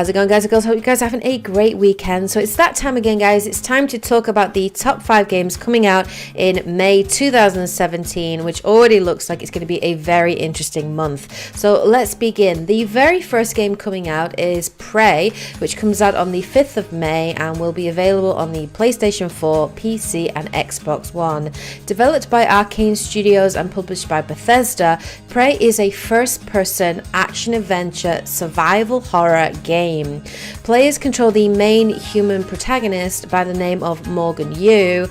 How's it going, guys and girls? Hope you guys are having a great weekend. So it's that time again, guys. It's time to talk about the top 5 games coming out in May 2017, which already looks like it's going to be a very interesting month. So let's begin. The very first game coming out is Prey, which comes out on the 5th of May and will be available on the PlayStation 4, PC and Xbox One. Developed by Arcane Studios and published by Bethesda, Prey is a first-person action-adventure survival horror game. Players control the main human protagonist by the name of Morgan Yu,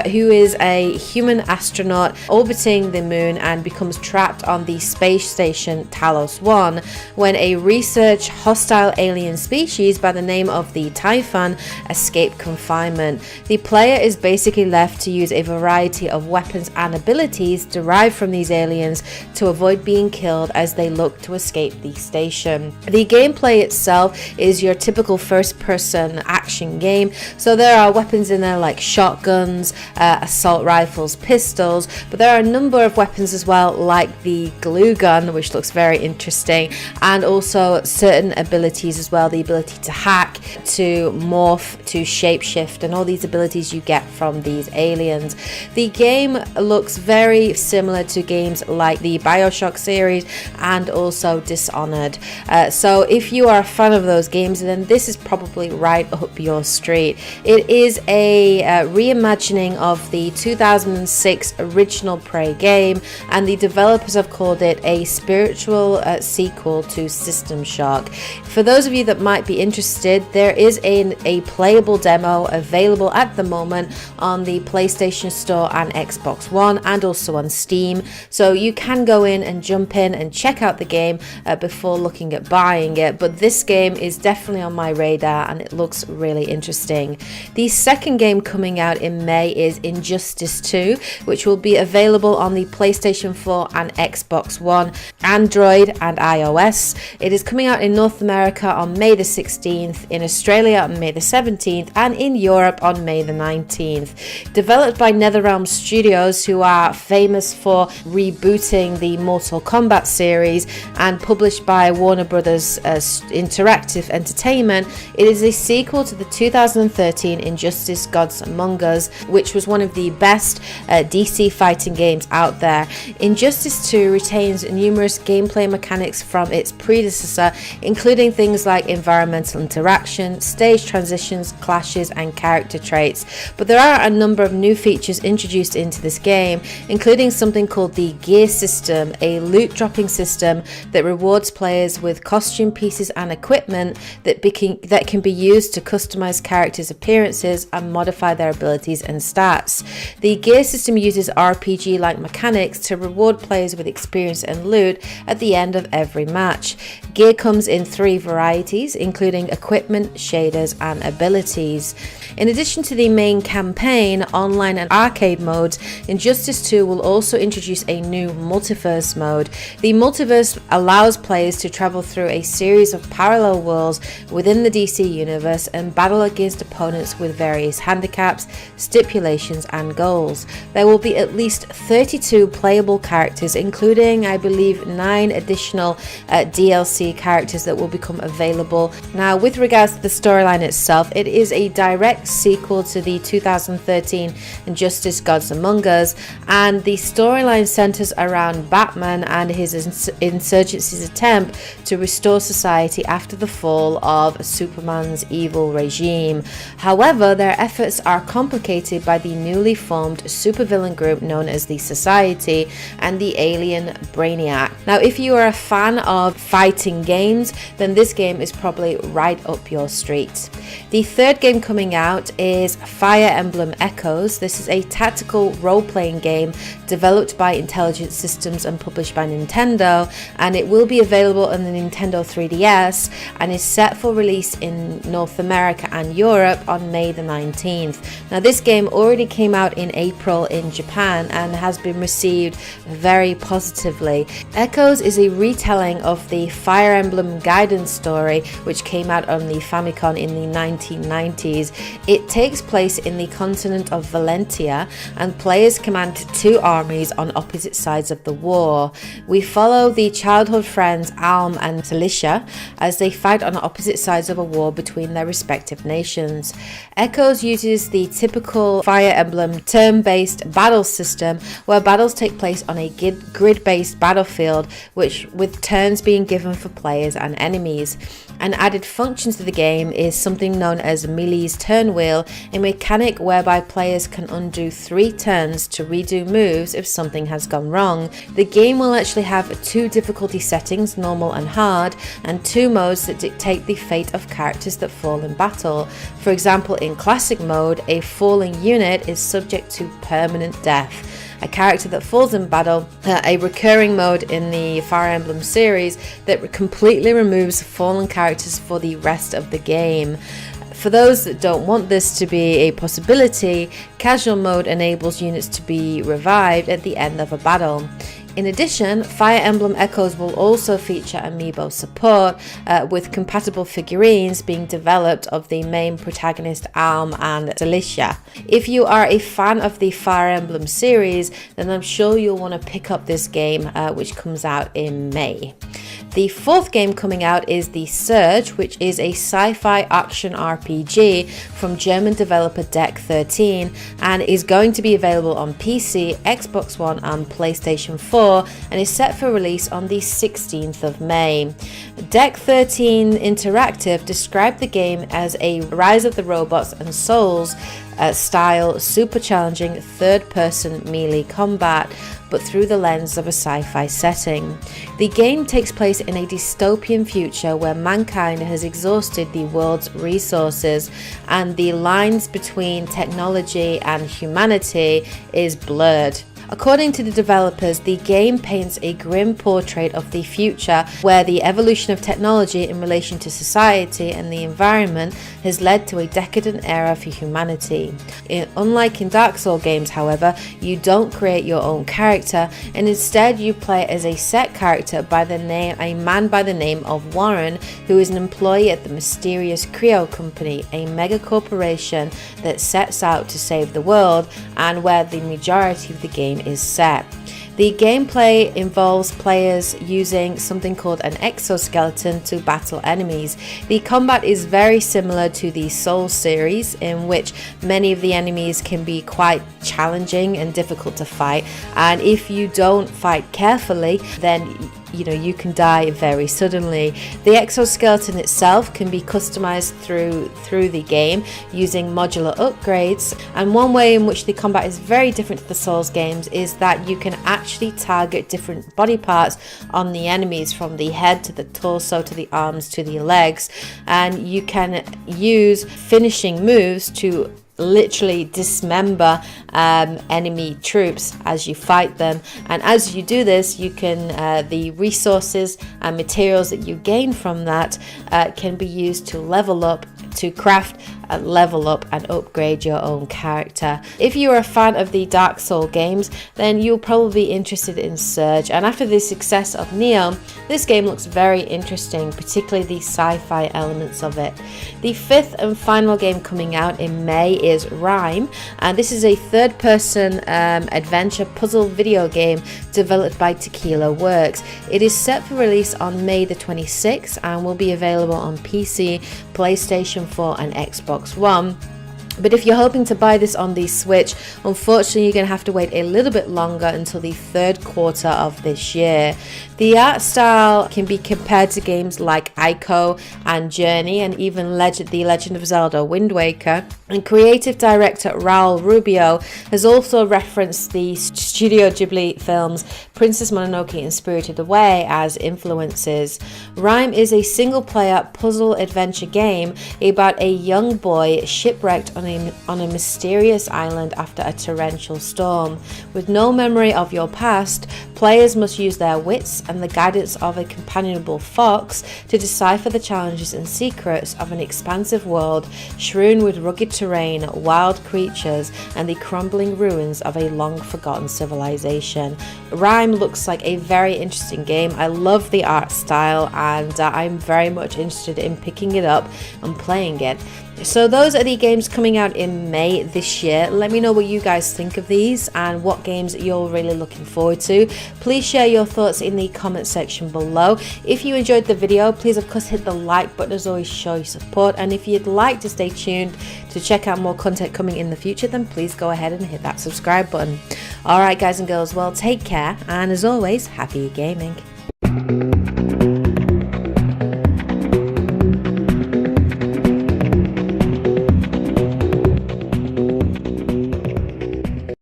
who is a human astronaut orbiting the moon and becomes trapped on the space station Talos 1 when a research hostile alien species by the name of the Typhon escape confinement. The player is basically left to use a variety of weapons and abilities derived from these aliens to avoid being killed as they look to escape the station. The gameplay itself is your typical first-person action game, so there are weapons in there like shotguns, assault rifles, pistols, but there are a number of weapons as well like the glue gun, which looks very interesting, and also certain abilities as well, the ability to hack, to morph, to shapeshift, and all these abilities you get from these aliens. The game looks very similar to games like the BioShock series and also Dishonored, so if you are a fan of those games, then this is probably right up your street. It is a reimagining of the 2006 original Prey game, and the developers have called it a spiritual sequel to System Shock. For those of you that might be interested, there is a playable demo available at the moment on the PlayStation Store and Xbox One, and also on Steam, so you can go in and jump in and check out the game before looking at buying it. But this game is definitely on my radar and it looks really interesting. The second game coming out in May is Injustice 2, which will be available on the PlayStation 4 and Xbox One, Android and iOS. It is coming out in North America on May the 16th, in Australia on May the 17th, and in Europe on May the 19th. Developed by NetherRealm Studios, who are famous for rebooting the Mortal Kombat series, and published by Warner Brothers Interactive Entertainment, it is a sequel to the 2013 Injustice Gods Among Us, which was one of the best DC fighting games out there. Injustice 2 retains numerous gameplay mechanics from its predecessor, including things like environmental interaction, stage transitions, clashes and character traits, but there are a number of new features introduced into this game, including something called the Gear System, a loot dropping system that rewards players with costume pieces and equipment that can be used to customize characters' appearances and modify their abilities and stats. The Gear System uses RPG-like mechanics to reward players with experience and loot at the end of every match. Gear comes in 3 varieties, including equipment, shaders and abilities. In addition to the main campaign, online and arcade modes, Injustice 2 will also introduce a new multiverse mode. The multiverse allows players to travel through a series of parallel worlds within the DC universe and battle against opponents with various handicaps, stipulations and goals. There will be at least 32 playable characters, including I believe 9 additional DLC characters that will become available. Now, with regards to the storyline itself, it is a direct sequel to the 2013 Injustice Gods Among Us, and the storyline centers around Batman and his insurgency's attempt to restore society after the fall of Superman's evil regime. However, their efforts are complicated by the newly formed supervillain group known as the Society and the alien Brainiac. Now, if you are a fan of fighting games, then this game is probably right up your street. The third game coming out is Fire Emblem Echoes. This is a tactical role-playing game developed by Intelligent Systems and published by Nintendo, and it will be available on the Nintendo 3DS and is set for release in North America and Europe on May the 19th. Now, this game already came out in April in Japan and has been received very positively. Echoes is a retelling of the Fire Emblem Guidance story, which came out on the Famicom in the 1990s. It takes place in the continent of Valentia, and players command 2 armies on opposite sides of the war. We follow the childhood friends Alm and Celicia as they fight fight on opposite sides of a war between their respective nations. Echoes uses the typical Fire Emblem turn-based battle system where battles take place on a grid-based battlefield, with turns being given for players and enemies. An added function to the game is something known as Melee's Turn Wheel, a mechanic whereby players can undo 3 turns to redo moves if something has gone wrong. The game will actually have 2 difficulty settings, normal and hard, and 2 modes that dictate the fate of characters that fall in battle. For example, in classic mode, a falling unit is subject to permanent death. A character that falls in battle, a recurring mode in the Fire Emblem series that completely removes fallen characters for the rest of the game. For those that don't want this to be a possibility, casual mode enables units to be revived at the end of a battle. In addition, Fire Emblem Echoes will also feature amiibo support, with compatible figurines being developed of the main protagonist Alm and Delicia. If you are a fan of the Fire Emblem series, then I'm sure you'll want to pick up this game, which comes out in May. The 4th game coming out is The Surge, which is a sci-fi action RPG from German developer Deck 13 and is going to be available on PC, Xbox One and PlayStation 4 and is set for release on the 16th of May. Deck 13 Interactive described the game as a Rise of the Robots and Souls style super challenging third-person melee combat, but through the lens of a sci-fi setting. The game takes place in a dystopian future where mankind has exhausted the world's resources and the lines between technology and humanity is blurred. According to the developers, the game paints a grim portrait of the future where the evolution of technology in relation to society and the environment has led to a decadent era for humanity. Unlike in Dark Souls games, however, you don't create your own character and instead you play as a set character a man by the name of Warren, who is an employee at the mysterious Creo Company, a mega corporation that sets out to save the world and where the majority of the game is set. The gameplay involves players using something called an exoskeleton to battle enemies. The combat is very similar to the Souls series, in which many of the enemies can be quite challenging and difficult to fight, and if you don't fight carefully, then you can die very suddenly. The exoskeleton itself can be customized through the game using modular upgrades, and one way in which the combat is very different to the Souls games is that you can actually target different body parts on the enemies, from the head to the torso to the arms to the legs, and you can use finishing moves to literally dismember enemy troops as you fight them. And as you do this, you can the resources and materials that you gain from that can be used to level up, to craft and level up and upgrade your own character. If you're a fan of the Dark Souls games, then you'll probably be interested in Surge, and after the success of Neo, this game looks very interesting, particularly the sci-fi elements of it. The 5th and final game coming out in May is Rime, and this is a third-person adventure puzzle video game developed by Tequila Works. It is set for release on May the 26th and will be available on PC, PlayStation 4 and Xbox One. But if you're hoping to buy this on the Switch, unfortunately you're going to have to wait a little bit longer until the 3rd quarter of this year. The art style can be compared to games like Ico and Journey, and even The Legend of Zelda Wind Waker. And creative director Raul Rubio has also referenced the Studio Ghibli films Princess Mononoke and Spirited Away as influences. Rime is a single-player puzzle adventure game about a young boy shipwrecked on a mysterious island after a torrential storm. With no memory of your past, players must use their wits and the guidance of a companionable fox to decipher the challenges and secrets of an expansive world strewn with rugged terrain, wild creatures, and the crumbling ruins of a long-forgotten civilization. Rime looks like a very interesting game. I love the art style, and I'm very much interested in picking it up and playing it. So those are the games coming coming out in May this year. Let me know what you guys think of these and what games you're really looking forward to. Please share your thoughts in the comment section below. If you enjoyed the video, please of course hit the like button, as always show your support, and if you'd like to stay tuned to check out more content coming in the future, then please go ahead and hit that subscribe button. Alright guys and girls, well take care, and as always, happy gaming.